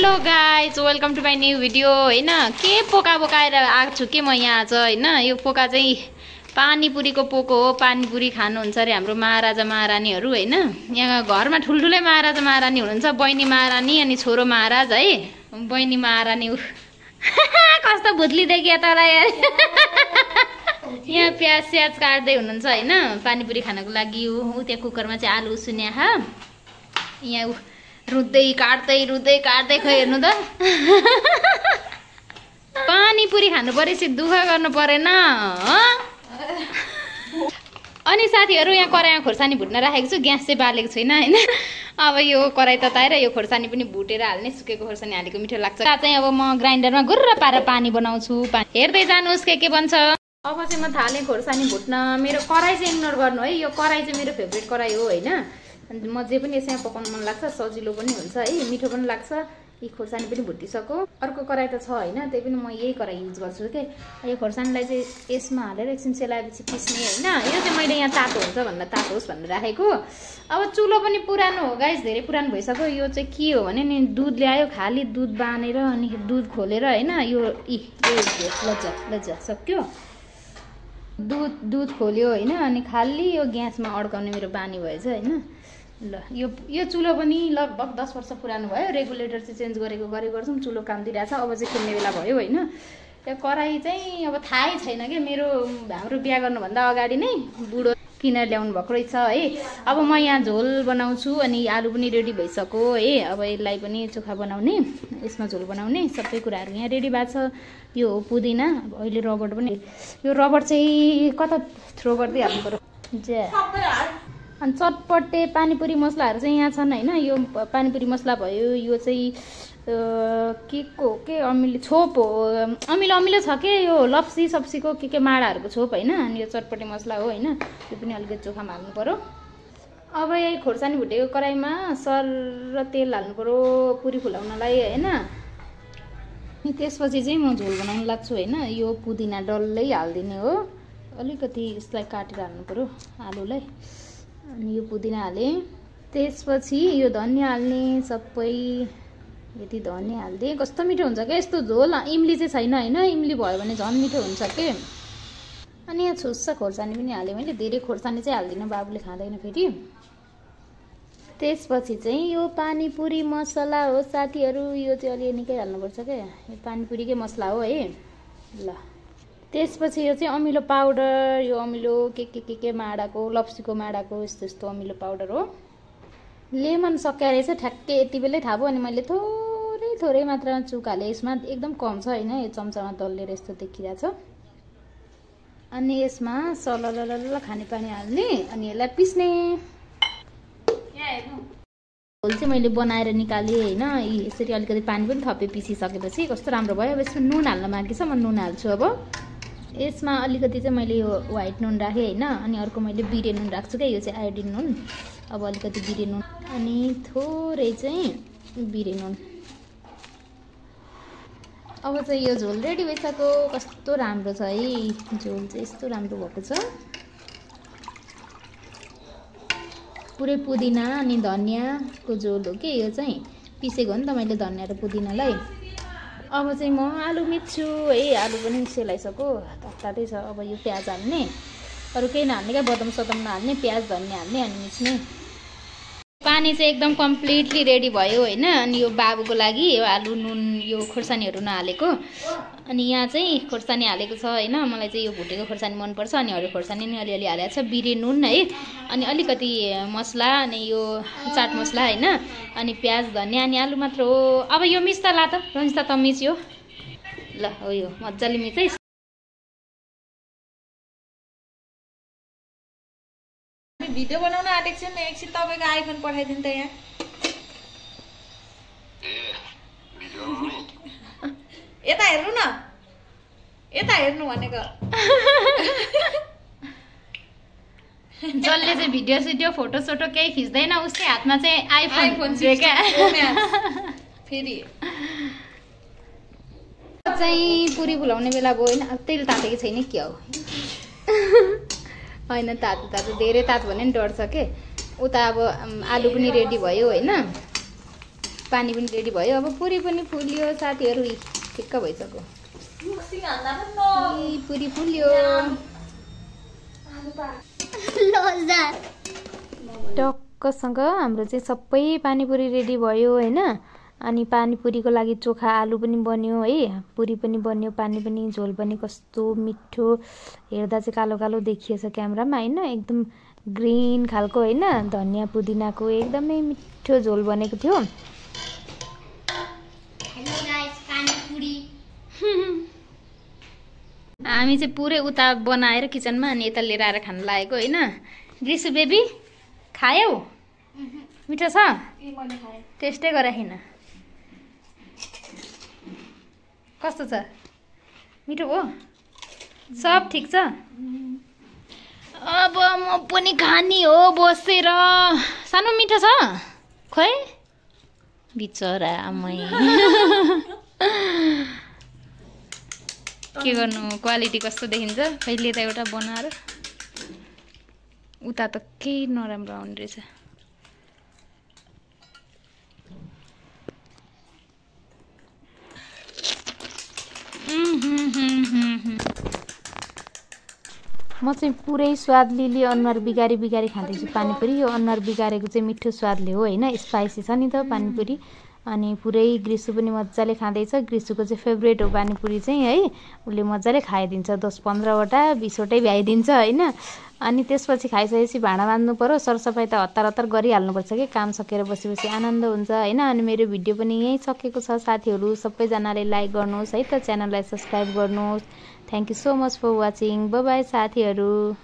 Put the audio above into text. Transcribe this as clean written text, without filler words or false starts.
Hello guys welcome to my new video हैन के पोका बोकाएर आएको छु के म यहाँ आज हैन यो पोका चाहिँ पानीपुरीको पोको हो। पानीपुरी खानुहुन्छ अरे हाम्रो महाराजा महारानीहरू हैन। यहाँ घरमा ठुल्ठुलै महाराजा महारानी हुनुहुन्छ, बहिनी महारानी अनि छोरो महाराज है। बहिनी महारानी कस्तो भुत्ली देखिया तँलाई यार। यहाँ प्याज स्याज काट्दै हुनुहुन्छ हैन पानीपुरी खानको लागि। ऊ त्यहाँ कुकरमा चाहिँ आलु उसिन्या खा, यहाँ रुँदै काट्दै खै हेर्नु त। पानीपुरी खानु परेपछि दुःख गर्नु परेन। अनि साथीहरू यहाँ कराईमा खोर्सानी भुट्न राखेको छु, ग्यास चाहिँ बालेको छैन हैन। अब यो कराई तताएर यो खोर्सानी पनि भुटेर हाल्ने, सुकेको खोर्सानी हालेको मिठो लाग्छ। चाहिँ अब म ग्राइन्डरमा गुर्र पारेर पानी बनाउँछु। हेर्दै जानुहोस् के बन्छ। अब चाहिँ म थालेँ खोर्सानी भुट्न। मेरो कराई चाहिँ इग्नोर गर्नु है, यो कराई चाहिँ मेरो फेभरेट कराई हो हैन। अनि म जे पनि यसैमा पकाउनु मन लाग्छ, सजिलो पनि हुन्छ है, मिठो पनि लाग्छ। यी खोर्सानी पनि भुटिसक्यो। अर्को कराई त छ हैन, त्यही पनि म यही कराई युज गर्छु के। यो खोर्सानीलाई चाहिँ यसमा हालेर एकछिन सेलाएपछि पिस्ने हैन। यो चाहिँ मैले यहाँ तातो हुन्छ भनेर तातो होस् भनेर राखेको। अब चुलो पनि पुरानो हो गाइस, धेरै पुरानो भइसक्यो। यो चाहिँ के हो भने नि दुध ल्यायो, खाली दुध बानेर अनि दुध खोलेर हैन यो लज्जा सक्यो। दुध खोल्यो हैन अनि खाली यो ग्यासमा अड्काउने मेरो बानी भएछ हैन। ल यो चुलो पनि लगभग 10 वर्ष पुरानो भयो। रेगुलेटर चाहिँ चेन्ज गरेको गर्छौँ, चुलो काम दिइरहेछ। अब चाहिँ किन्ने बेला भयो हैन। यो कराई चाहिँ अब थाहै छैन कि मेरो हाम्रो बिहा गर्नुभन्दा अगाडि नै बुढो किनेर ल्याउनु भएको रहेछ है। अब म यहाँ झोल बनाउँछु अनि आलु पनि रेडी भइसक्यो है। अब यसलाई पनि चोखा बनाउने, यसमा झोल बनाउने सबै कुराहरू यहाँ रेडी भएको छ। यो हो पुदिना। अब अहिले रबर पनि, यो रबर चाहिँ कता थ्रो गर्दै हाल्नु पर्यो जे। अनि चटपटे पानीपुरी मसलाहरू चाहिँ यहाँ छन् हैन। यो पानीपुरी मसला भयो, यो चाहिँ के अमिलो छोप हो, अमिलो छ के यो लप्सी सब्सीको के माडाहरूको छोप हैन। अनि यो चटपटे मसला हो हैन। यो पनि अलिकति चोखामा हाल्नु पर्यो। अब यही खोर्सानी भुटेको कराईमा सर र तेल हाल्नु पर्यो पुरी फुलाउनलाई हैन। अनि त्यसपछि चाहिँ म झोल बनाउन लाग्छु हैन। यो पुदिना डल्लै हाल्दिने हो, अलिकति यसलाई काटेर हाल्नु पर्यो आलुलाई। अनि यो पुदिना हालेँ, त्यसपछि यो धनियाँ हाल्ने सबै। यति धनियाँ हाल्दिएँ, कस्तो मिठो हुन्छ क्या यस्तो झोल। इमली चाहिँ छैन हैन, इमली भयो भने झन् मिठो हुन्छ के। अनि यहाँ छुस्सा खोर्सानी पनि हालेँ मैले, धेरै खोर्सानी चाहिँ हाल्दिनँ, बाबुले खाँदैन फेरि। त्यसपछि चाहिँ यो पानीपुरी मसला हो साथीहरू, यो चाहिँ अलि निकै हाल्नुपर्छ क्या, यो पानीपुरीकै मसला हो है। ल त्यसपछि यो चाहिँ अमिलो पाउडर, यो अमिलो के माडाको लप्सीको माडाको यस्तो अमिलो पाउडर हो। लेमन सकिया रहेछ ठ्याक्कै यति बेलै थाहा भयो। अनि मैले थोरै मात्रामा चुक हालेँ यसमा, एकदम कम छ होइन। यो चम्चामा दल्लेर यस्तो देखिरहेछ। अनि यसमा सलल खानेपानी हाल्ने अनि यसलाई पिस्ने। झोल चाहिँ मैले बनाएर निकालेँ होइन। यसरी अलिकति पानी पनि थपे पिसिसकेपछि कस्तो राम्रो भयो। अब यसमा नुन हाल्न बाँकी छ, म नुन हाल्छु। अब यसमा अलिकति चाहिँ मैले यो व्हाइट नुन राखेँ होइन। अनि अर्को मैले बिरे नुन राख्छु क्या, यो चाहिँ आयोडिन नुन। अब अलिकति बिरे नुन अनि थोरै चाहिँ बिरे नुन। अब चाहिँ यो झोल रेडी भइसक्यो। कस्तो राम्रो छ है झोल चाहिँ, यस्तो राम्रो भएको छ। पुरै पुदिना अनि धनियाँको झोल हो कि यो चाहिँ, पिसेको हो नि त मैले धनियाँ र पुदिनालाई। अब चाहिँ म आलु मिच्छु है। आलु पनि सेलाइसक्यो, तातै छ। अब यो प्याज हाल्ने, अरू केही नहाल्ने क्या, बदम सदम नहाल्ने, प्याज धनियाँ हाल्ने अनि मिच्ने। पानी चाहिँ एकदम कम्प्लिटली रेडी भयो होइन। अनि यो बाबुको लागि यो आलु नुन यो खोर्सानीहरू नहालेको। अनि यहाँ चाहिँ खोर्सानी हालेको छ होइन। मलाई चाहिँ यो भुटेको खोर्सानी मनपर्छ। अनि हरियो खोर्सानी नि अलिअलि हालेको छ, बिरे नुन है। अनि अलिकति मसला अनि यो चाट मसला होइन। अनि प्याज धनियाँ अनि आलु मात्र हो। अब यो मिच्दा ला त रन्जिता त मिच्यो ल। हो यो मजाले मिच है। भिडियो बनाउन आँटेको छु नि, एकछिन तपाईँको आइफोन पठाइदिनु त यहाँ। यता हेर्नु न, यता हेर्नु भनेको। जसले चाहिँ भिडियो फोटो सोटो केही खिच्दैन उसकै हातमा चाहिँ आइफोन क्या। फेरि चाहिँ पुरी फुलाउने बेला भयो होइन। अब तेल तातेको छैन क्या हो होइन, तातो धेरै तातो भने नि डर छ के। उता अब आलु पनि रेडी भयो होइन। पानी पनि रेडी भयो। अब पुरी पनि फुल्यो साथीहरू, ठिक्क भइसक्यो। पुरी फुल्यो। टक्कसँग हाम्रो चाहिँ सबै पानीपुरी रेडी भयो होइन। अनि पानीपुरीको लागि चोखा आलु पनि बन्यो है, पुरी पनि बन्यो, पानी पनि, झोल पनि कस्तो मिठो, हेर्दा चाहिँ कालो कालो देखिएछ क्यामेरामा होइन, एकदम ग्रिन खालको होइन, धनियाँ पुदिनाको एकदमै मिठो झोल बनेको थियो। हामी चाहिँ पुरै उता बनाएर किचनमा अनि यता लिएर आएर खान लागेको होइन। ग्रिसु बेबी खायौ? मिठो छ? टेस्टै गराखिन। कस्तो छ? मिठो हो? सब ठिक छ? अब म पनि खानी हो बसेर। सानो मिठो छ? खोइ बिचरा आमै। के गर्नु, क्वालिटी कस्तो देखिन्छ। पहिले त एउटा बनाएर उता त केही नराम्रो आउने रहेछ। म चाहिँ पुरै स्वाद लिली अनुहार बिगारी बिगारी खाँदैछु पानीपुरी। यो अनुहार बिगारेको चाहिँ मिठो स्वादले हो होइन, स्पाइसी छ नि त पानीपुरी। अनि पुरै ग्रिसु पनि मजाले खाँदैछ। ग्रिसुको चाहिँ फेभरेट हो पानीपुरी चाहिँ है, उसले मजाले खाइदिन्छ। 10-15वटा 20वटै भ्याइदिन्छ होइन। अनि त्यसपछि खाइसकेपछि भाँडा माझ्नु पर्यो, सरसफाइ त हतार हतार गरिहाल्नुपर्छ कि, काम सकेर बसेपछि आनन्द हुन्छ होइन। अनि मेरो भिडियो पनि यहीँ सकेको छ साथीहरू। सबैजनाले लाइक गर्नुहोस् है त, च्यानललाई सब्सक्राइब गर्नुहोस्। Thank you so much for watching. Bye bye साथीहरू।